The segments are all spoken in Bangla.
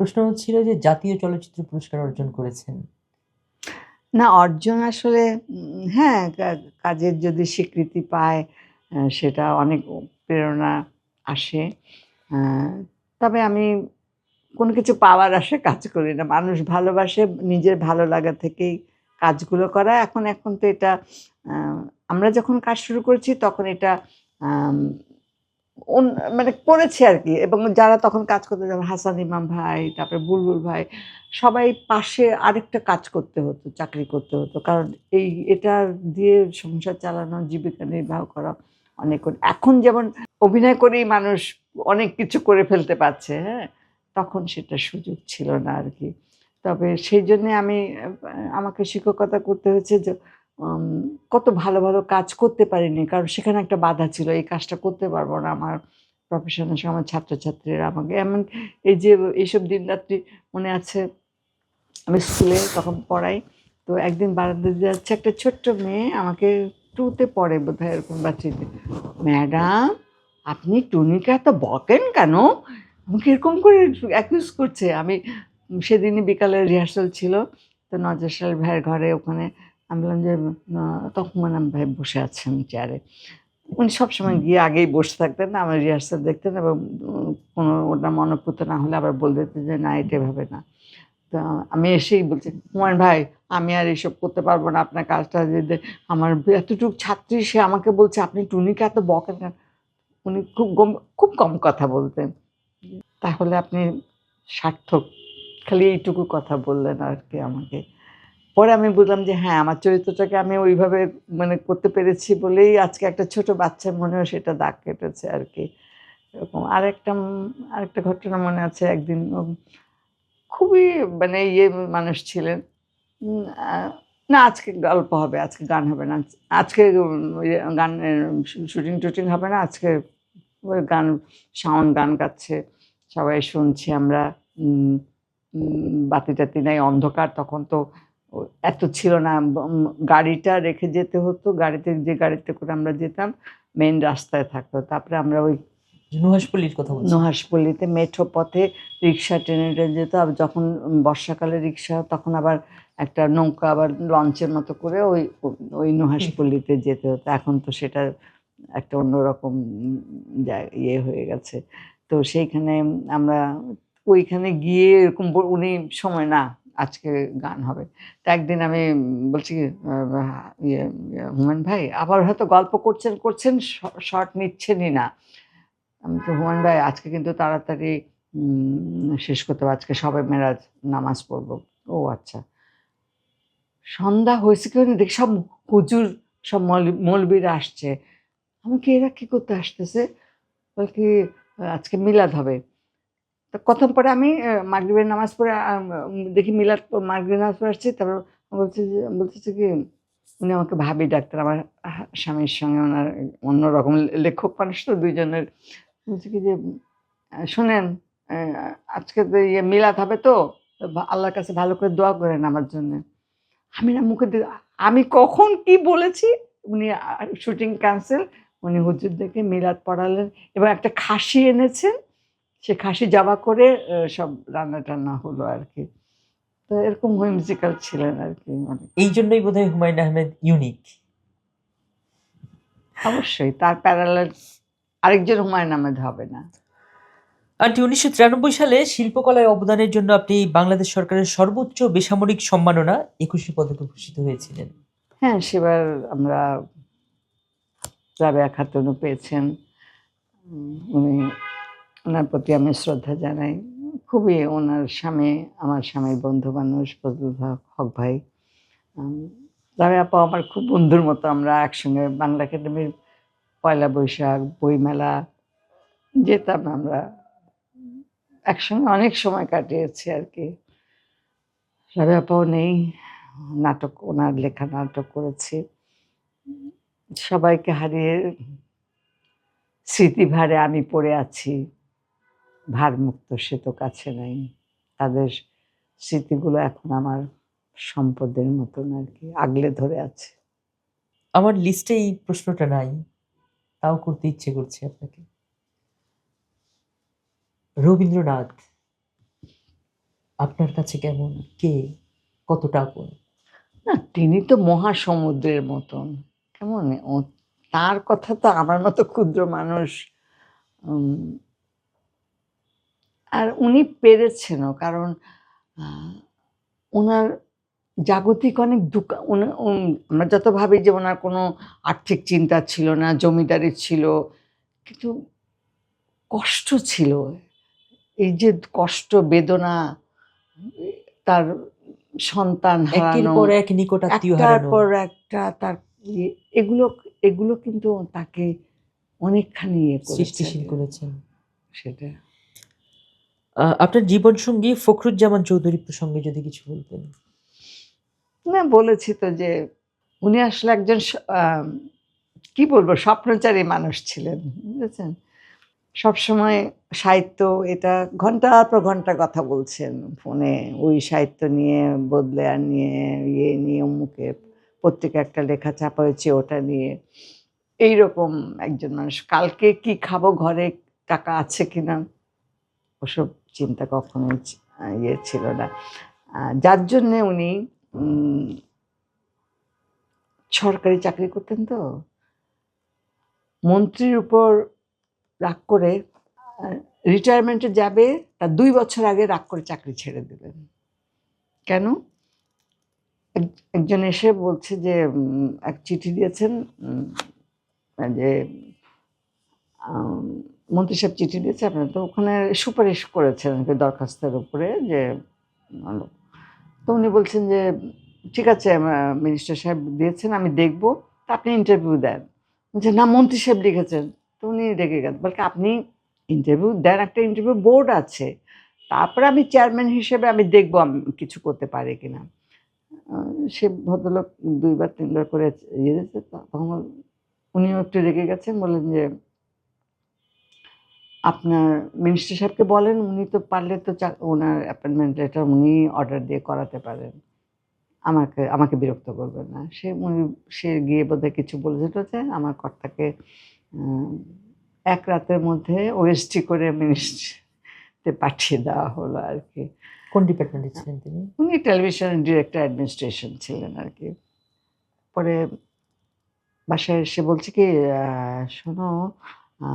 প্রশ্ন হচ্ছিল যে জাতীয় চলচ্চিত্র পুরস্কার অর্জন করেছেন। না অর্জন আসলে হ্যাঁ, কাজের যদি স্বীকৃতি পায় সেটা অনেক প্রেরণা আসে। আ তবে আমি কোনো কিছু পাওয়ার আশায় কাজ করি না। মানুষ ভালোবাসে, নিজের ভালো লাগা থেকেই কাজগুলো করা। এখন তো এটা আ আমরা যখন কাজ শুরু করেছি তখন এটা আম অন মানে করেছি আরকি, এবং যারা তখন কাজ করতো যেমন হাসান ইমাম ভাই, তারপরে বুলবুল ভাই, সবাই পাশে আরেকটা কাজ করতে হতো, চাকরি করতে হতো। কারণ এটা দিয়ে সংসার চালানো, জীবিকা নির্বাহ করা অনেক এখন যেমন অভিনয় করেই মানুষ অনেক কিছু করে ফেলতে পারছে, হ্যাঁ? তখন সেটার সুযোগ ছিল না আরকি। তবে সেইজন্যে আমি আমাকে শিক্ষকতা করতে হয়েছে যে আম কত ভালো, ভালো কাজ করতে পারিনি। কারণ সেখানে একটা বাধা ছিল। এই কাজটা করতে পারব না। আমার প্রফেশনের সময় ছাত্রছাত্রীরা আমাকে এমন এই যে এইসব দিনরাত্রি মনে আছে, আমি স্কুলে তখন পড়াই। তো একদিন বারান্দা দিয়ে যাচ্ছে একটা ছোট্ট মেয়ে, আমাকে 2 তে পড়ে বোধহয়, এরকম বা 3 তে। "ম্যাডাম, আপনি টুনিকে এত বকেন কেন?" আমাকে এরকম করে অ্যাকিউজ করছে। আমি সেদিনই বিকালে রিহার্সাল ছিল। তো নজর সাহেব ভাইয়ের ঘরে ওখানে আমি বললাম যে আ তখন হুমায়ূন ভাই বসে আছেন চেয়ারে। উনি সবসময় গিয়ে আগেই বসে থাকতেন না, আমার রিহার্সাল দেখতেন, এবং কোনো ওনার মনোপুত না হলে আবার বলে দিতেন যে, "না, এটা এভাবে না।" তো আমি এসেই বলছি, "হুমায়ূন ভাই, আমি আর এসব করতে পারব না। আপনার কাজটা আমার এতটুক ছাত্রী, সে আমাকে বলছে আপনি টুনিকে এত বকেন কেন?" উনি খুব কম কথা বলতেন। "তাহলে আপনি সার্থক। খালি এইটুকু কথা বললেন আরকি আমাকে।" পরে আমি বুঝলাম যে হ্যাঁ, আমার চরিত্রটাকে আমি ওইভাবে করতে পেরেছি বলেই আজকে একটা ছোট বাচ্চার মনেও সেটা দাগ কেটেছে আরকি। এরকম আরেকটা ঘটনা মনে আছে, একদিন খুবই ইয়ে মানুষ ছিলেন। উম আ না, আজকে গল্প হবে, আজকে গান হবে না। আজকে গানের শুটিং-টুটিং হবে না। আজকে ওই গান গাচ্ছে। সবাই শুনছি আমরা। উম বাতি-টাতি নাই, অন্ধকার তখন তো ও এত ছিল না। গাড়িটা রেখে যেতে হতো। যে গাড়িতে করে আমরা যেতাম, মেইন রাস্তায় থাকতো। তারপরে আমরা ওই নুহাশপল্লীর কথা বলছেন। নুহাশপল্লীতে মেঠো পথে রিক্সা টেনে যেত। আর যখন বর্ষাকালে রিক্সা, তখন আবার একটা নৌকা, আবার লঞ্চের মতো করে ওই নুহাশপল্লীতে যেতে হতো। এখন তো সেটা একটা অন্যরকম ইয়ে হয়ে গেছে। তো সেইখানে আমরা ওইখানে গিয়ে এরকম উনি সময় না, আজকে গান হবে। তো একদিন আমি বলছি কি হুমায়ূন ভাই আবার হয়তো গল্প করছেন, শর্ট নিচ্ছেনই না। আমি তো, "হুমায়ূন ভাই, আজকে কিন্তু তাড়াতাড়ি শেষ করতে হবে। আজকে শবে মেরাজ নামাজ পড়ব।" "ও আচ্ছা।" সন্ধ্যা হয়েছে কি হয়নি দেখি সব হুজুর, সব মৌলবীরা আসছে। আমি কি, এরা কি করতে আসতেছে? বলে কি, আজকে মিলাদ হবে।" তো কতক্ষণ পরে আমি মাগরিবের নামাজ পড়ে দেখি মাগরিবের নামাজ পড়ে আসছি। তারপর বলতেছে কি, উনি আমাকে ভাবি ডাকতেন। আমার স্বামীর সঙ্গে উনার অন্যরকম, লেখক মানুষ তো ২ জনের। বলছে কি যে, "শোনেন, অ্যা আজকে তো মিলাদ হবে তো, আল্লাহর কাছে ভালো করে দোয়া করেন আমার জন্যে।" আমি না মুখে আমি কখন কি বলেছি? উনি শুটিং ক্যানসেল। উনি হুজুরদেরকে মিলাদ পড়ালেন এবং একটা খাসি এনেছেন। সে খাসি জবাই করে সব রান্না-টান্না হলো আরকি। তো এরকম whimsical ছিলেন আরকি অনেক। এইজন্যই বোধহয় হুমায়ূন আহমেদ ইউনিক। অবশ্যই তার প্যারালাল আরেকজন হুমায়ূন আহমেদ হবে না। আন্টি ১৯৯৩ সালে শিল্পকলায় অবদানের জন্য আপনি বাংলাদেশ সরকারের সর্বোচ্চ বেসামরিক সম্মাননা একুশে পদকে ভূষিত হয়েছিলেন। হ্যাঁ, সেবার আমরা রাবেয়া খাতুনও পেয়েছেন। উনি, উনার প্রতি আমি শ্রদ্ধা জানাই। খুবই আমার স্বামীর বন্ধু মানুষ ফজলুল হক ভাই। আম রাবেয়া আপা আমার খুব বন্ধুর মতো। আমরা একসঙ্গে বাংলা একাডেমির পয়লা বৈশাখ, বইমেলা যেতাম আমরা। একসঙ্গে অনেক সময় কাটিয়েছি আরকি। রাবেয়া আপাও নেই। ওনার লেখা নাটক করেছি। সবাইকে হারিয়ে স্মৃতিভারে আমি পড়ে আছি। ভারমুক্ত সে তো কাছে নাই। তাদের স্মৃতিগুলো এখন আমার সম্পদের মতন আরকি আগলে ধরে আছে। আমার লিস্টে এই প্রশ্নটা নাই। তাও করতে ইচ্ছে করছে আপনাকে। রবীন্দ্রনাথ। আপনার কাছে কেমন? কে? কতটা আপন? না, তিনি তো মহাসমুদ্রের মতন। কেমন তার কথা তো আমার মতো ক্ষুদ্র মানুষ উম আর উনি পেরেছেনও। কারণ আ উনার জাগতিক অনেক উনি আমরা যত ভাবি যে উনার কোনো আর্থিক চিন্তা ছিল না, জমিদারি ছিল। কিন্তু কষ্ট ছিল। এই যে কষ্ট, বেদনা, এ তার সন্তান একের হারানো, পর এক নিকটাত্মীয় একটার হারানো, পর একটা তার ইয়ে এগুলো এগুলো কিন্তু তাকে অনেকখানি ইয়ে করেছে সৃষ্টিশীল করেছেন। সেটা। আপনার জীবনসঙ্গী ফখরুজ্জামান চৌধুরী প্রসঙ্গে যদি কিছু বলতেন? না, বলেছি তো যে উনি আসলে একজন কি বলবো স্বপ্নচারী মানুষ ছিলেন। বুঝেছেন? সবসময় সাহিত্য এটা ঘন্টার পর ঘন্টা কথা বলছেন ফোনে। ওই সাহিত্য নিয়ে বদলেয়ার নিয়ে, ইয়ে নিয়ে, অমুকের পত্রিকায় একটা লেখা ছাপা হয়েছে ওটা নিয়ে। এইরকম একজন মানুষ। কালকে কি খাবো, ঘরে টাকা আছে কিনা ওসব চিন্তা কখনোই ইয়ে ছিল না। যার জন্যে উনি উম সরকারি চাকরি করতেন তো। মন্ত্রীর উপর রাগ করে আ রিটায়ারমেন্টে যাবে, তার ২ বছর আগে রাগ করে চাকরি ছেড়ে দিলেন। কেন? এক একজন এসে বলছে যে এক চিঠি দিয়েছেন যে আম মন্ত্রী সাহেব চিঠি দিয়েছে আপনার তো ওখানে সুপারিশ করেছেন আরকি দরখাস্তের উপরে যে ভালো। তো উনি বলছেন যে, "ঠিক আছে মিনিস্টার সাহেব দিয়েছেন আমি দেখব। তা আপনি ইন্টারভিউ দেন।" বলছে, "না মন্ত্রী সাহেব লিখেছেন।" তো উনি রেগে গেলেন। বলে কি, "আপনি ইন্টারভিউ দেন, একটা ইন্টারভিউ বোর্ড আছে। তারপরে আমি চেয়ারম্যান হিসেবে আমি দেখব আমি কিছু করতে পারি কিনা।" আ সে ভদ্রলোক ২ বার ৩ বার করে ইয়ে দিয়েছে। তখন উনিও একটু রেগে গেছেন। বললেন যে, "আপনার মিনিস্টার সাহেবকে বলেন উনি তো পারলে তো উনার অ্যাপয়েন্টমেন্ট লেটার উনিই অর্ডার দিয়ে করাতে পারেন। আমাকে বিরক্ত করবেন না।" সে গিয়ে বোধহয় কিছু বলেছে-টলেছে আমার কর্তাকে উম ১ রাতের মধ্যে ওএসডি করে মিনিস্ট্রিতে পাঠিয়ে দেওয়া হলো আরকি। কোন ডিপার্টমেন্টে ছিলেন তিনি? উনি টেলিভিশনের ডিরেক্টর অ্যাডমিনিস্ট্রেশন ছিলেন আরকি। পরে বাসায় এসে বলছে কি, আ "শোনো, আ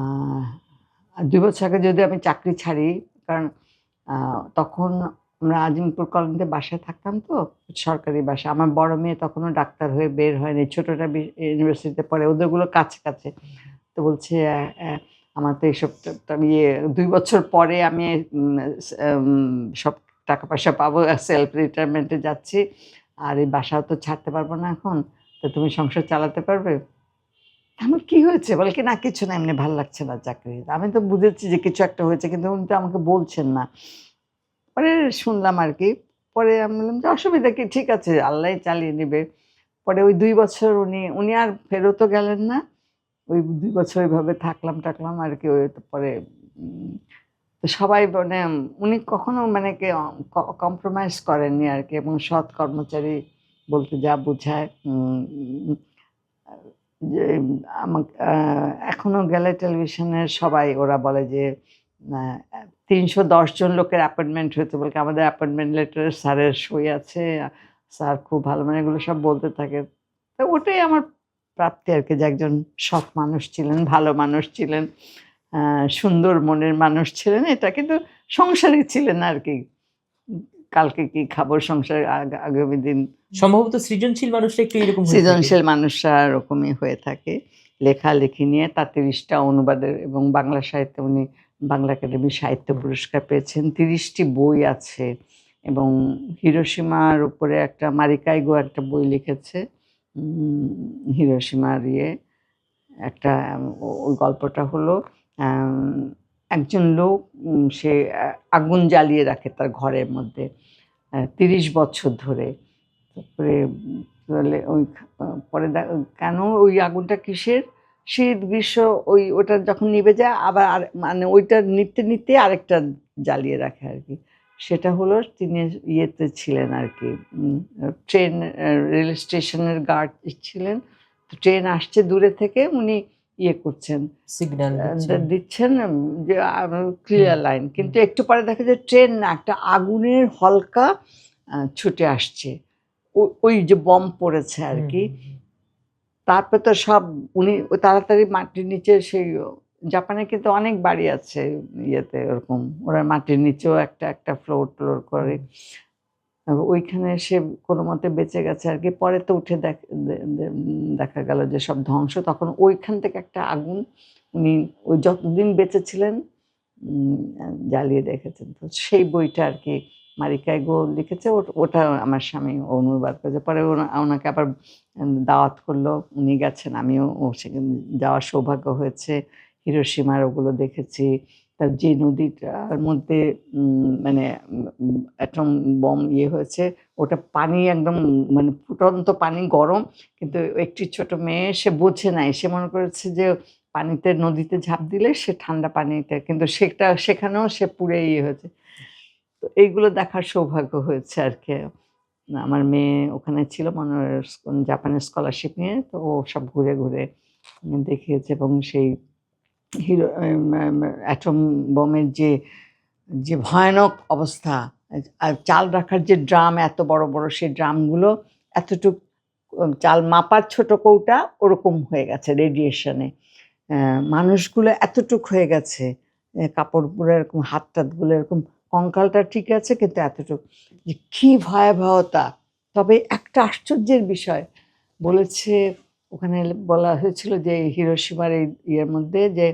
২ বছর আগে যদি আমি চাকরি ছাড়ি, কারণ আ তখন আমরা আজিমপুর কলোনিতে বাসায় থাকতাম তো, সরকারি বাসা। আমার বড় মেয়ে তখনও ডাক্তার হয়ে বের হয়নি। ছোটটা ইউনিভার্সিটিতে পড়ে। ওদেরগুলো কাছে, কাছে। তো বলছে, অ্যা আমার তো এইসব ২ বছর পরে আমি সব টাকা পয়সা পাবো। সেলফ রিটায়ারমেন্ট এ যাচ্ছি। আর এই বাসাও তো ছাড়তে পারব না এখন। তো তুমি সংসার চালাতে পারবে?" আমার কি হয়েছে? বলে কি, "না কিছু না, এমনি ভাল লাগছে না চাকরি।" আমি তো বুঝেছি যে কিছু একটা হয়েছে কিন্তু উনি তো আমাকে বলছেন না। পরে শুনলাম আরকি। পরে আমি বললাম যে, "অসুবিধা কি? ঠিক আছে, আল্লাহই চালিয়ে নিবে।" পরে ওই ২ বছর উনি আর ফেরতও গেলেন না। ওই ২ বছর ওইভাবে থাকলাম-টাকলাম আরকি। ওই তো পরে উম তো সবাই মানে উনি কখনো মানে কি কম্প্রোমাইজ করেননি আরকি এবং সৎ কর্মচারী বলতে যা বোঝায় আ যে এখনো গেলে টেলিভিশনের সবাই ওরা বলে যে আ ৩১০ জন লোকের অ্যাপয়েন্টমেন্ট হয়েছে বলে কি আমাদের অ্যাপয়েন্টমেন্ট লেটারে স্যারের সই আছে। স্যার খুব ভালো মানে এগুলো সব বলতে থাকে। তো ওটাই আমার প্রাপ্তি আরকি যে একজন সৎ মানুষ ছিলেন, ভালো মানুষ ছিলেন, আ সুন্দর মনের মানুষ ছিলেন। এটা কিন্তু সংসারী ছিলেন আরকি। উম কালকে কি খাবো সংসারে আগামী দিন সম্ভবত সৃজনশীল মানুষরা একটু এরকম হয়ে থাকে। সৃজনশীল মানুষরা এরকমই হয়ে থাকে। লেখালেখি নিয়ে তার ৩০ টা অনুবাদের এবং বাংলা সাহিত্যে উনি বাংলা একাডেমি সাহিত্য পুরস্কার পেয়েছেন। ৩০ টি বই আছে এবং হিরোশিমার উপরে একটা মারিকাইগো একটা বই লিখেছে। উম হিরোশিমার একটা ওই গল্পটা হলো আম একজন লোক সে আগুন জ্বালিয়ে রাখে তার ঘরের মধ্যে ৩০ বছর ধরে। তারপরে তাহলে ওই পরে কেন ওই আগুনটা কিসের? শীত, গ্রীষ্ম ওটা যখন নিভে যায় আবার মানে ওইটা নিভতে, নিভতে আরেকটা জ্বালিয়ে রাখে আরকি। সেটা হলো তিনি ইয়েতে ছিলেন আরকি ট্রেন রেল স্টেশনের গার্ড ছিলেন। তো ট্রেন আসছে দূরে থেকে উনি ইয়ে করছেন, সিগন্যাল দিচ্ছেন। দিচ্ছেন যে ক্লিয়ার লাইন, কিন্তু একটু পরে দেখা যায় ট্রেন না, একটা আগুনের হলকা ছুটে আসছে, ওই যে বম পড়েছে আর হুম, কি। হুম, হুম। তারপর তো সব উনি তাড়াতাড়ি মাটির নিচে সেই জাপানে কিন্তু অনেক বাড়ি আছে ইয়েতে ওরকম, ওরা মাটির নিচেও একটা একটা ফ্লোর টোর করে। ওইখানে সে কোনো মতে বেঁচে গেছে আর কি। পরে তো উঠে দেখা গেল যে সব ধ্বংস। তখন ওইখান থেকে একটা আগুন উনি ওই যতদিন বেঁচে ছিলেন জ্বালিয়ে রেখেছেন। তো সেই বইটা আর কি মারিকা গো লিখেছে। ওটা আমার স্বামী অনুবাদ করেছে। পরে ওনাকে আবার দাওয়াত করলো। উনি গেছেন। আমিও সেখানে যাওয়ার সৌভাগ্য হয়েছে। হিরোশিমার ওগুলো দেখেছি। তার যে নদীটার মধ্যে মানে অ্যাটম বম ইয়ে হয়েছে, ওটা পানি একদম মানে ফুটন্ত পানি, গরম। কিন্তু একটি ছোট মেয়ে, সে বোঝে নাই। সে মনে করেছে যে পানিতে, নদীতে ঝাঁপ দিলে সে ঠান্ডা পানিতে, কিন্তু সেখানেও সে পুড়ে ইয়ে হয়েছে। তো এইগুলো দেখার সৌভাগ্য হয়েছে আর কি। আমার মেয়ে ওখানে ছিল মনে হয় জাপানের স্কলারশিপ নিয়ে। তো ও সব ঘুরে ঘুরে দেখিয়েছে, এবং সেই হিরো অ্যাটম বোমের যে ভয়ানক অবস্থা, আর চাল রাখার যে ড্রাম এত বড় বড়, সেই ড্রামগুলো এতটুক চাল মাপার ছোট কৌটা ওরকম হয়ে গেছে রেডিয়েশনে। মানুষগুলো এতটুক হয়ে গেছে, কাপড়গুলো এরকম, হাত টাতগুলো এরকম, কঙ্কালটা ঠিক আছে কিন্তু এতটুক, যে কী ভয়াবহতা। তবে একটা আশ্চর্যের বিষয় বলেছে, ওখানে বলা হয়েছিল যে হিরোশিমার এই ইয়ের মধ্যে যে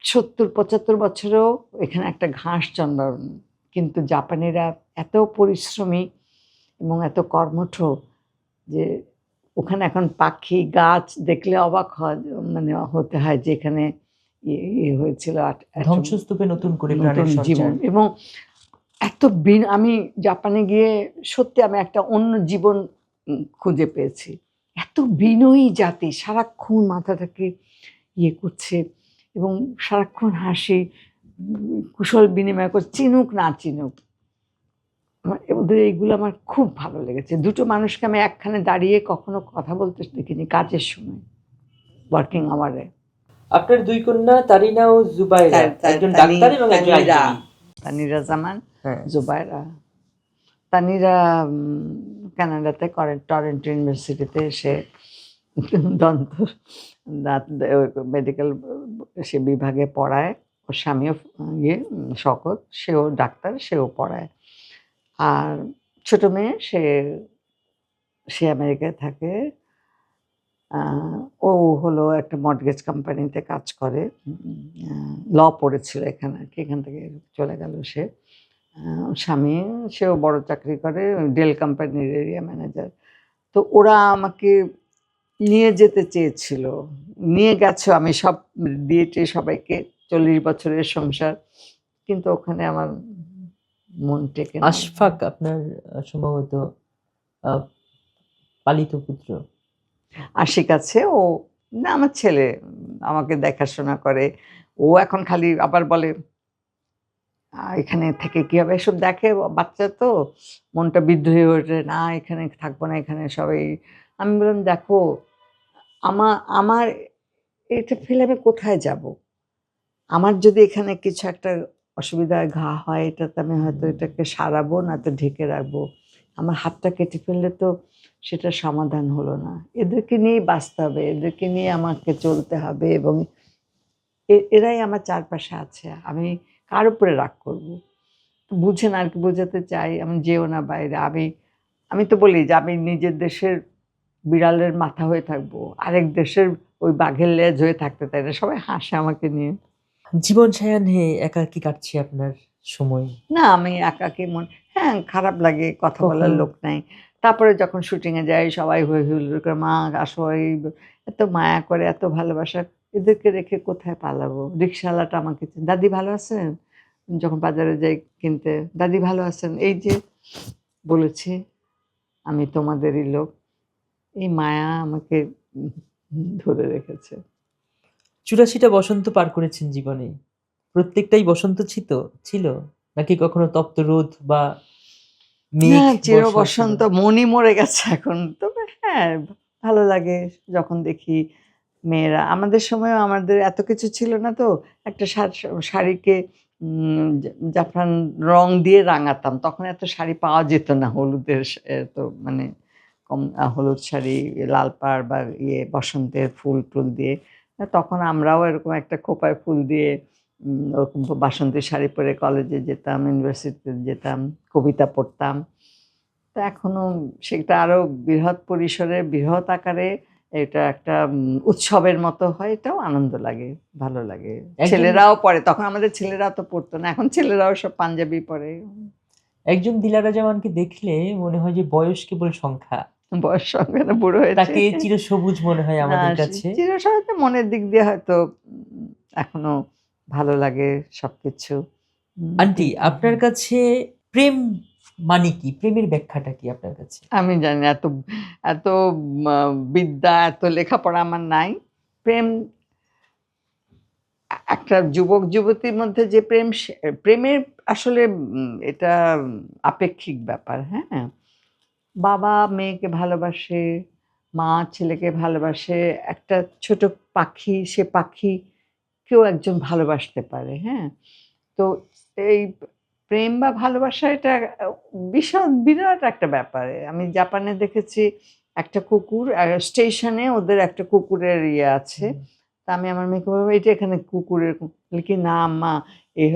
৭০-৭৫ বছরেও এখানে একটা ঘাস জন্মায়নি। কিন্তু জাপানিরা এত পরিশ্রমী এবং এত কর্মঠ যে ওখানে এখন পাখি, গাছ দেখলে অবাক মানে হতে হয় যে এখানে ইয়ে হয়েছিল ধ্বংসস্তূপে নতুন করে প্রাণের সঞ্চার। জীবন। এবং এত আমি জাপানে গিয়ে সত্যি আমি একটা অন্য জীবন খুঁজে পেয়েছি। এত বিনয়ী জাতি, সারাক্ষণ মাথাটাকে ইয়ে করছে এবং সারাক্ষণ হাসি, কুশল বিনিময় করে, চিনুক না চিনুক। ওদের এইগুলো আমার খুব ভালো লেগেছে। দুটো মানুষকে আমি একখানে দাঁড়িয়ে কখনো কথা বলতে দেখিনি কাজের সময়, ওয়ার্কিং আওয়ারে। আপনার দুই কন্যা তারিনা ও জুবাইরা, একজন ডাক্তার এবং একজন আইনজীবী। তানিরা জামান, হ্যাঁ। জুবাইরা। তানিরা কানাডাতে করে, টরন্টো ইউনিভার্সিটিতে সে দন্ত দাঁত মেডিকেল সে বিভাগে পড়ায়। ওর স্বামীও শকত, সেও ডাক্তার, সেও পড়ায়। আর ছোট মেয়ে সে আমেরিকায় থাকে। ও হলো একটা মর্টগেজ কোম্পানিতে কাজ করে, ল পড়েছিল এখানে আর কি, এখান থেকে চলে গেল সে। স্বামী, সেও বড় চাকরি করে, ডেল কোম্পানির এরিয়া ম্যানেজার। তো ওরা আমাকে নিয়ে যেতে চেয়েছিল, নিয়ে গেছো, আমি সব দিয়েছি সবাইকে, 40 বছরের সংসার, কিন্তু ওখানে আমার মন টেকে না। আশফাক আপনার সম্ভবত পালিত পুত্র। আশিক আছে, ও না আমার ছেলে, আমাকে দেখাশোনা করে। ও এখন খালি আবার বলে এখানে থেকে কি হবে, এসব দেখে বাচ্চা তো, মনটা বিদ্রোহী হয়ে ওঠে, না এখানে থাকবো না, এখানে সবাই। আমি বললাম দেখো, আমার এটা ফেলে আমি কোথায় যাব? আমার যদি এখানে কিছু একটা অসুবিধায় ঘা হয়, এটাতে আমি হয়তো এটাকে সারাবো, না তো ঢেকে রাখবো। আমার হাতটা কেটে ফেললে তো সেটা সমাধান হলো না। এদেরকে নিয়েই বাঁচতে হবে, এদেরকে নিয়ে আমাকে চলতে হবে, এবং এরাই আমার চারপাশে আছে। আমি কার উপরে রাগ করবো? বুঝেন আর কি, বোঝাতে চাই আমি, যেও না বাইরে। আমি তো বলি যে আমি নিজের দেশের বিড়ালের মাথা হয়ে থাকবো, আরেক দেশের ওই বাঘের লেজ হয়ে থাকতে চাই না। সবাই হাসে আমাকে নিয়ে। জীবন সায়াহ্নে একাকী কাটছে আপনার সময়? না, আমি একাকী হ্যাঁ, খারাপ লাগে, কথা বলার কখনো? লোক নাই। তারপরে যখন শুটিংয়ে যাই সবাই হৈ হুল্লোড় করে, মা আসো, এত মায়া করে, এত ভালোবাসা, এদেরকে রেখে কোথায় পালাবো? রিক্শাওয়ালাটা আমাকে দাদি ভালো আছেন? যখন বাজারে যাই কিনতে, দাদি ভালো আছেন? এই যে বলেছি আমি তোমাদেরই লোক, এই মায়া আমাকে ধরে রেখেছে। 84টা বসন্ত পার করেছেন জীবনে। প্রত্যেকটাই বসন্ত ছিল? নাকি কখনো তপ্ত রোদ বা মেঘ হ্যাঁ, চির বর্ষাও ছিল? বসন্ত, মনই মরে গেছে এখন। তবে হ্যাঁ, ভালো লাগে যখন দেখি মেয়েরা আমাদের সময়ও আমাদের এত কিছু ছিল না তো, একটা শাড়িকে জাফরান রং দিয়ে রাঙাতাম। তখন এত শাড়ি পাওয়া যেত না, হলুদের তো মানে কম, হলুদ শাড়ি, লাল পাড় বা বসন্তের ফুল টুল দিয়ে। তখন আমরাও এরকম একটা খোঁপায় ফুল দিয়ে ওরকম বাসন্তী শাড়ি পরে কলেজে যেতাম, ইউনিভার্সিটিতে যেতাম, কবিতা পড়তাম। তো এখনো সেটা আরো বৃহৎ পরিসরে, বৃহৎ আকারে এটা একটা উৎসবের মতো হয়। এটাও আনন্দ লাগে, ভালো লাগে। একজন ছেলেরাও পরে, তখন আমাদের ছেলেরা তো পড়তো না, এখন ছেলেরাও সব পাঞ্জাবি পরে। একজন দিলারা জামানকে দেখলে মনে হয় যে বয়স কেবল সংখ্যা। বয়স সঙ্গে না, বুড়ো হয়েছে। তাকে চিরসবুজ মনে হয় না, আমাদের কাছে। চিরসবুজ মনের দিক দিয়ে হয়তো এখনো ভালো লাগে সবকিছু। আন্টি, আপনার কাছে প্রেম মানে কি? প্রেমের ব্যাখ্যাটা কি আপনার কাছে? আমি জানি না, এত এত বিদ্যা, এত লেখাপড়া আমার নাই। প্রেম একটা যুবক যুবতীর মধ্যে যে প্রেম, প্রেমের আসলে এটা আপেক্ষিক ব্যাপার। হ্যাঁ, বাবা মেয়েকে ভালোবাসে, মা ছেলেকে ভালোবাসে। একটা ছোট পাখি, সে পাখি কেউ একজন ভালোবাসতে পারে। হ্যাঁ, তো এই প্রেম বা ভালোবাসা এটা বিশাল বিরাট একটা ব্যাপার। আমি জাপানে দেখেছি একটা কুকুর, স্টেশনে ওদের একটা কুকুরের আছে। তা আমি আমার মেয়েকে বললাম, "এটা এখানে কুকুরের বলে কি না আম্মা,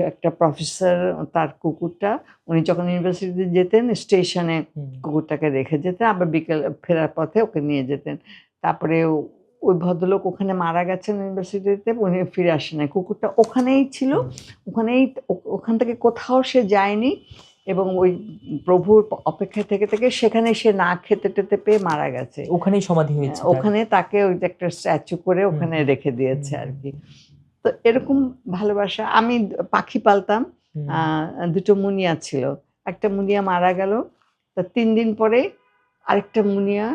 একটা প্রফেসর তার কুকুরটা উনি যখন ইউনিভার্সিটিতে যেতেন স্টেশনে কুকুরটাকে রেখে যেতেন, আবার বিকেল ফেরার পথে ওকে নিয়ে যেতেন। তারপরে ওই ভদ্রলোক ওখানে মারা গেছেন ইউনিভার্সিটিতে, উনি ফিরে আসেন নাই। কুকুরটা ওখানেই ছিল, ওখানেই ওখান থেকে কোথাও সে যায়নি এবং ওই প্রভুর অপেক্ষায় থেকে, থেকে সেখানে সে না খেতে-টেতে পেয়ে মারা গেছে। ওখানেই সমাধি হয়েছে তার। ওখানে তাকে ওই যে একটা স্ট্যাচু করে ওখানে রেখে দিয়েছে আরকি। তো এরকম ভালোবাসা। আমি পাখি পালতাম। আ ২ টো মুনিয়া ছিল। একটা মুনিয়া মারা গেল। তার ৩ দিন পরে আরেকটা মুনিয়া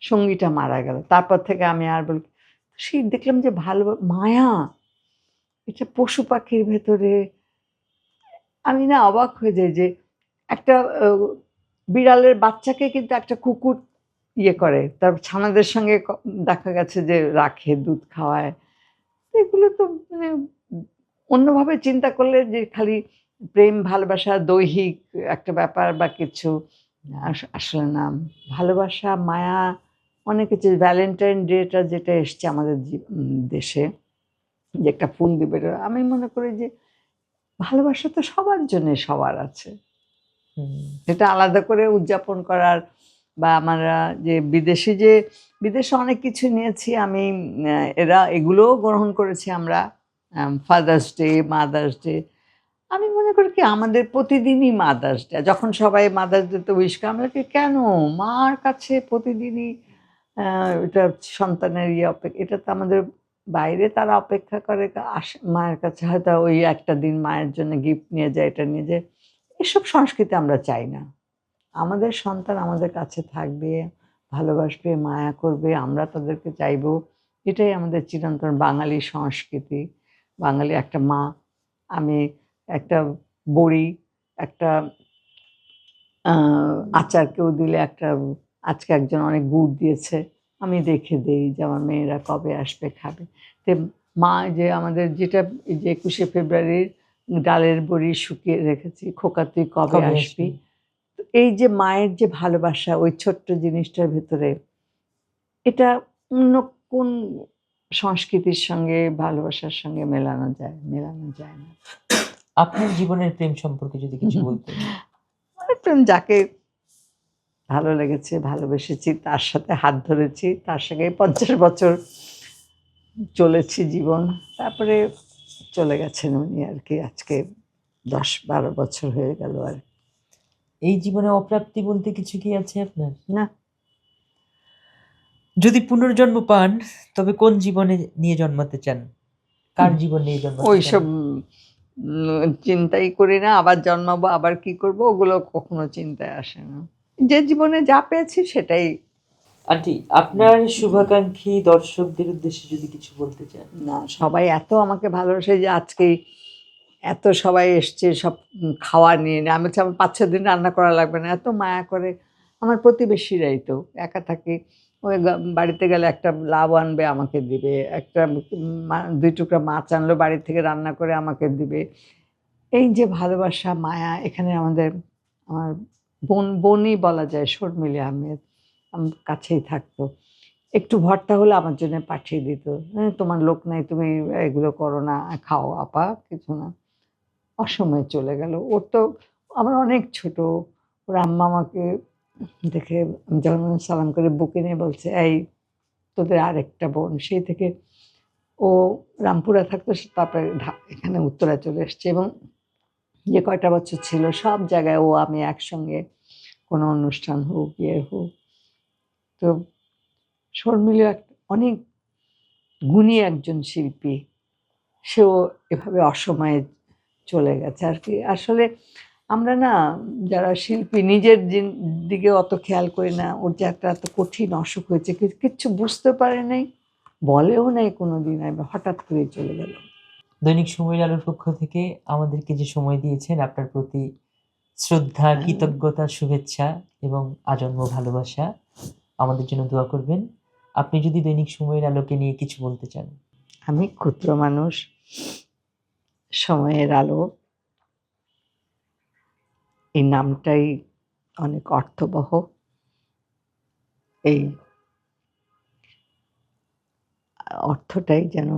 সঙ্গীটা মারা গেল। তারপর থেকে আমি আর বলি, সেই দেখলাম যে মায়া, এটা পশু পাখির ভেতরে। আমি না অবাক হয়ে যাই যে একটা বিড়ালের বাচ্চাকে কিন্তু একটা কুকুর করে, তার ছানাদের সঙ্গে দেখা গেছে যে রাখে, দুধ খাওয়ায়। তো এগুলো তো মানে অন্যভাবে চিন্তা করলে যে খালি প্রেম, ভালোবাসা, দৈহিক একটা ব্যাপার বা কিছু, আসলে না। ভালোবাসা, মায়া, অনেক কিছু। ভ্যালেন্টাইন ডেটা যেটা এসছে আমাদের দেশে, যে একটা ফুল দিবে, আমি মনে করি যে ভালোবাসা তো সবার জন্যে সবার আছে। এটা আলাদা করে উদযাপন করার বা আমরা যে বিদেশে অনেক কিছু নিয়েছি আমি, এরা এগুলোও গ্রহণ করেছি আমরা। Father's day, mother's day. আমি মনে করি কি আমাদের প্রতিদিনই মাদার্স ডে। যখন সবাই মাদার্স ডে তে উইশ করে, আমরা কি কেন মার কাছে প্রতিদিনই এটা সন্তানের এটা তো আমাদের বাইরে তারা অপেক্ষা করে, মায়ের কাছে হয়তো ওই একটা দিন মায়ের জন্য গিফট নিয়ে যায়, এটা নিয়ে যায়। এসব সংস্কৃতি আমরা চাই না। আমাদের সন্তান আমাদের কাছে থাকবে, ভালোবাসবে, মায়া করবে, আমরা তাদেরকে চাইবো। এটাই আমাদের চিরন্তন বাঙালি সংস্কৃতি। বাঙালি একটা মা, আমি একটা বড়ি, একটা আ আচার কেউ দিলে একটা, আজকে একজন অনেক গুড় দিয়েছে, আমি রেখে দেই যে আমার মেয়েরা কবে আসবে খাবে। তে মা যে আমাদের যেটা এই যে ২১শে ফেব্রুয়ারির ডালের বড়ি শুকিয়ে রেখেছি, "খোকা তুই কবে কবে আসবি?" আসবি? তো এই যে মায়ের যে ভালোবাসা ওই ছোট্ট জিনিসটার ভেতরে, এটা অন্য কোন সংস্কৃতির সঙ্গে, ভালোবাসার সঙ্গে মেলানো যায়? মেলানো যায় না। আপনার জীবনের প্রেম সম্পর্কে যদি কিছু বলতেন? প্রেম যাকে ভালো লেগেছে, ভালোবেসেছি, তার সাথে হাত ধরেছি, তার সঙ্গে ৫০ বছর চলেছি জীবন। তারপরে চলে গেছেন উনি আরকি, আজকে ১০-১২ বছর হয়ে গেল আর। এই জীবনে অপ্রাপ্তি বলতে কিছু কি আছে আপনার? না, যদি পুনর্জন্ম পান, তবে কোন জীবনে নিয়ে জন্মাতে চান? কার জীবন নিয়ে জন্মাতে চান? ওইসব চিন্তাই করি না। আবার জন্মাবো, আবার কি করব, ওগুলো কখনো চিন্তায় আসে না। যে জীবনে যা পেয়েছি সেটাই। আন্টি, আপনার শুভাকাঙ্ক্ষী দর্শকদের উদ্দেশ্যে যদি কিছু বলতে চান? না, সবাই এত আমাকে ভালোবাসে যে আজকেই এত সবাই এসছে সব খাওয়া নিয়ে। আমি বলছি আমার ৫-৬ দিন রান্না করা লাগবে না। এত মায়া করে। আমার প্রতিবেশীরাই তো, একা থাকি। ওই বাড়িতে গেলে একটা লাউ আনবে আমাকে দিবে, একটা ২ টুকরা মাছ আনলো বাড়ি থেকে রান্না করে আমাকে দিবে। এই যে ভালোবাসা, মায়া এখানে আমার বোনই বলা যায় শর্মিলী আহমেদ আমার কাছেই থাকতো। একটু ভর্তা হলে আমার জন্য পাঠিয়ে দিত। তোমার লোক নাই, তুমি এগুলো করো না, খাও আপা, কিছু না।" অসময়ে চলে গেল। ওর তো আমরা অনেক ছোট। ওর আম্মা আমাকে দেখে আমি যখন সালাম করে বুকে নিয়ে বলছে, "এই তোদের আরেকটা বোন।" সেই থেকে ও রামপুরা থাকতো, তারপরে এখানে উত্তরায় চলে এসছে এবং যে কয়টা বছর ছিল সব জায়গায় ও আমি একসঙ্গে কোনো অনুষ্ঠান হোক, ইয়ে হোক। তো শর্মিলা অনেক গুণী একজন শিল্পী। সেও এভাবে অসময়ে চলে গেছে আরকি। আসলে আমরা না যারা শিল্পী নিজের দিকে অত খেয়াল করি না। ওর যে একটা এত কঠিন অসুখ হয়েছে কিচ্ছু বুঝতে পারে নাই, বলেও নাই কোনোদিন। হঠাৎ করেই চলে গেল। দৈনিক সময়ের আলোর পক্ষ থেকে আমাদেরকে যে সময় দিয়েছেন, আপনার প্রতি শ্রদ্ধা, হ্যাঁ, কৃতজ্ঞতা, শুভেচ্ছা এবং আজন্ম ভালোবাসা। আমাদের জন্য দোয়া করবেন। আপনি যদি দৈনিক সময়ের আলোকে নিয়ে কিছু বলতে চান। আমি ক্ষুদ্র মানুষ, সময়ের আলো এই নামটাই অনেক অর্থবহ। এই অর্থটাই যেন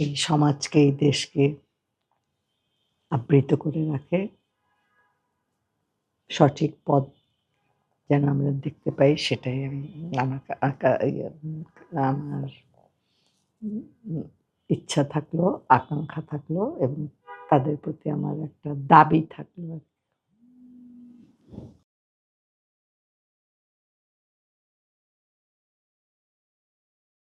এই সমাজকে, এই দেশকে আবৃত করে রাখে। সঠিক পথ যেন আমরা দেখতে পাই, সেটাই আমি আমার আমার উম ইচ্ছা থাকলো, আকাঙ্ক্ষা থাকলো এবং তাদের প্রতি আমার একটা দাবি থাকলো।